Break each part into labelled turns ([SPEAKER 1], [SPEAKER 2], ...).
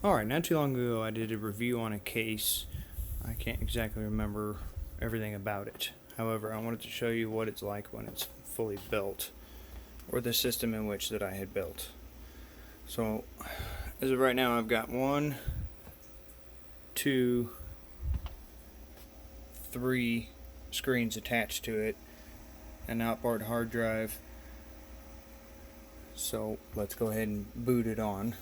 [SPEAKER 1] Alright, not too long ago I did a review on a case. I can't exactly remember everything about it. However, I wanted to show you what it's like when it's fully built, or the system in which that I had built. So, as of right now, I've got 1, 2, 3 screens attached to it, an outboard hard drive. So, let's go ahead and boot it on.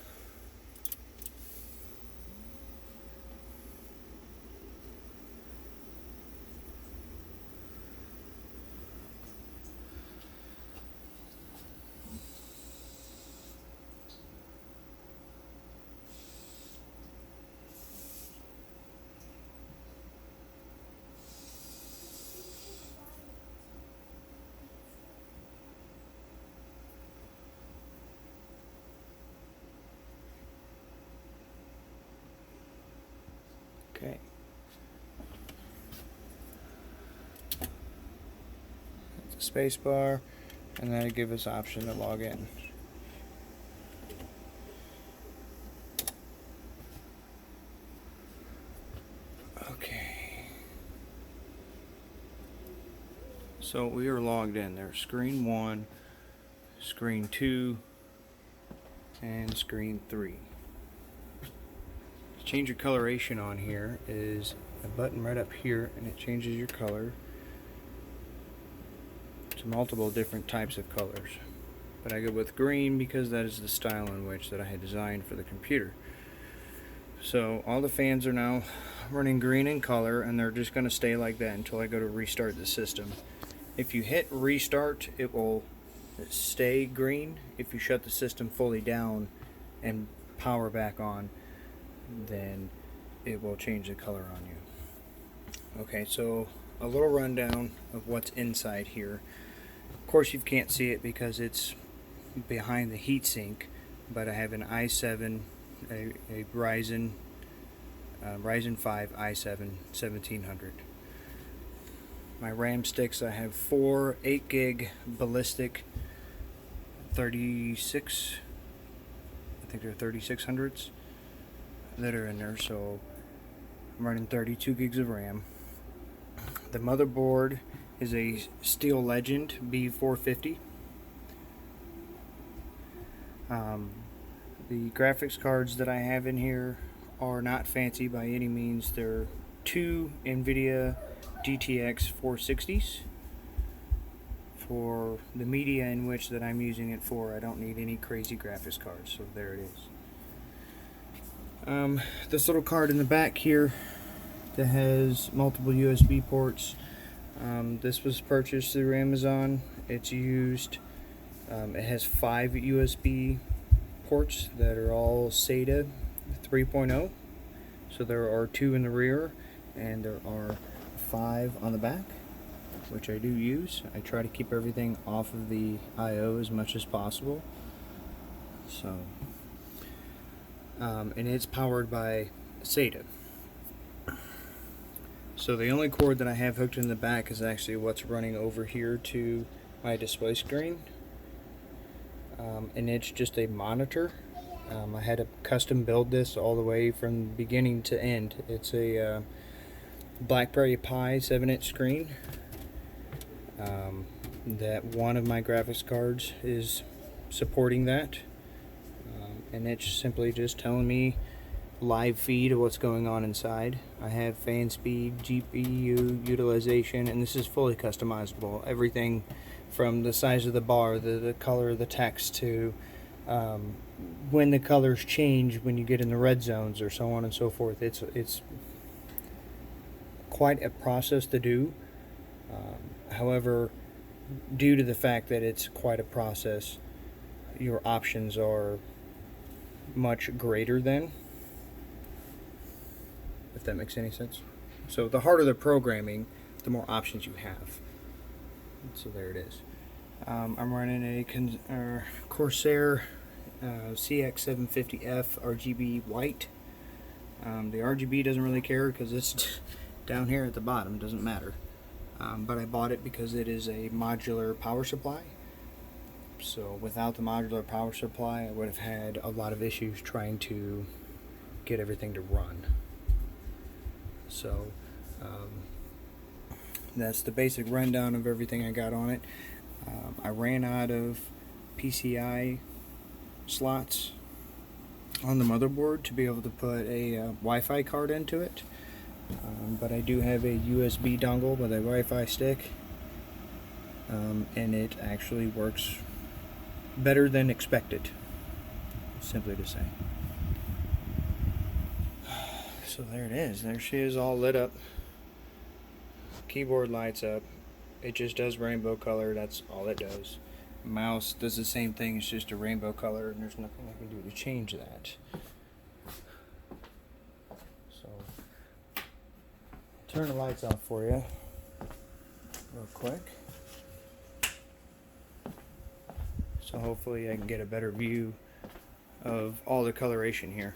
[SPEAKER 1] Okay. It's a space bar, and then it gives us option to log in. Okay. So we are logged in. There's screen 1, screen 2, and screen 3. To change your coloration on here is a button right up here, and it changes your color to multiple different types of colors. But I go with green because that is the style in which that I had designed for the computer. So all the fans are now running green in color, and they're just going to stay like that until I go to restart the system. If you hit restart, it will stay green. If you shut the system fully down and power back on, then it will change the color on you. Okay, so a little rundown of what's inside here. Of course, you can't see it because it's behind the heatsink, but I have an i7, a ryzen 5 i7 1700. My RAM sticks, I have 4 8 gig ballistic 36, I think they're 3600s that are in there, so I'm running 32 gigs of RAM. The motherboard is a Steel Legend B450. The graphics cards that I have in here are not fancy by any means. They're 2 NVIDIA GTX 460s. For the media in which that I'm using it for, I don't need any crazy graphics cards, so there it is. This little card in the back here that has multiple USB ports. This was purchased through Amazon. It's used. It has 5 USB ports that are all SATA 3.0. So there are 2 in the rear, and there are 5 on the back, which I do use. I try to keep everything off of the I/O as much as possible. So, and it's powered by SATA. So the only cord that I have hooked in the back is actually what's running over here to my display screen, and it's just a monitor. I had to custom build this all the way from beginning to end. It's a BlackBerry Pi 7-inch screen. That one of my graphics cards is supporting that, and it's simply just telling me live feed of what's going on inside. I have fan speed, GPU utilization, and this is fully customizable. Everything from the size of the bar, the color of the text, to when the colors change when you get in the red zones, or so on and so forth. It's quite a process to do. However, due to the fact that it's quite a process, your options are much greater than, if that makes any sense. So the harder the programming, the more options you have. So there it is. I'm running a Corsair CX750F RGB white. The RGB doesn't really care because it's down here at the bottom, doesn't matter. But I bought it because it is a modular power supply. So without the modular power supply, I would have had a lot of issues trying to get everything to run. So that's the basic rundown of everything I got on it. I ran out of PCI slots on the motherboard to be able to put a Wi-Fi card into it, but I do have a USB dongle with a Wi-Fi stick, and it actually works better than expected, simply to say. So there it is. There she is, all lit up. Keyboard lights up. It just does rainbow color. That's all it does. Mouse does the same thing. It's just a rainbow color, and there's nothing I can do to change that. So turn the lights off for you real quick. So hopefully I can get a better view of all the coloration here.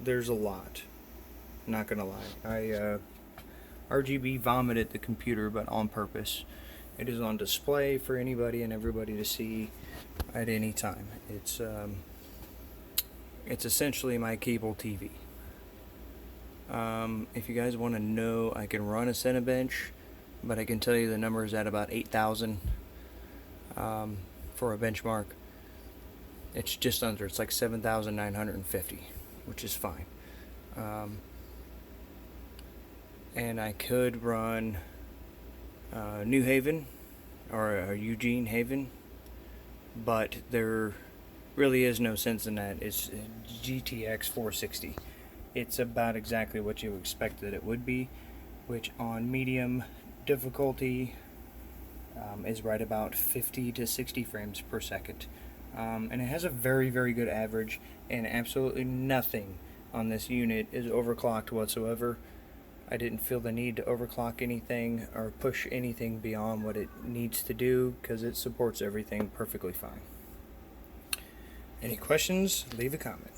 [SPEAKER 1] There's a lot, not gonna lie. I RGB vomited the computer, but on purpose. It is on display for anybody and everybody to see at any time. It's essentially my cable TV. If you guys want to know, I can run a Cinebench, but I can tell you the number is at about 8,000 for a benchmark. It's just under. It's like 7,950, which is fine. And I could run New Haven or Eugene Haven, but there really is no sense in that. It's GTX 460. It's about exactly what you expected it would be, which on medium difficulty is right about 50 to 60 frames per second. And it has a very, very good average, and absolutely nothing on this unit is overclocked whatsoever. I didn't feel the need to overclock anything or push anything beyond what it needs to do, because it supports everything perfectly fine. Any questions? Leave a comment.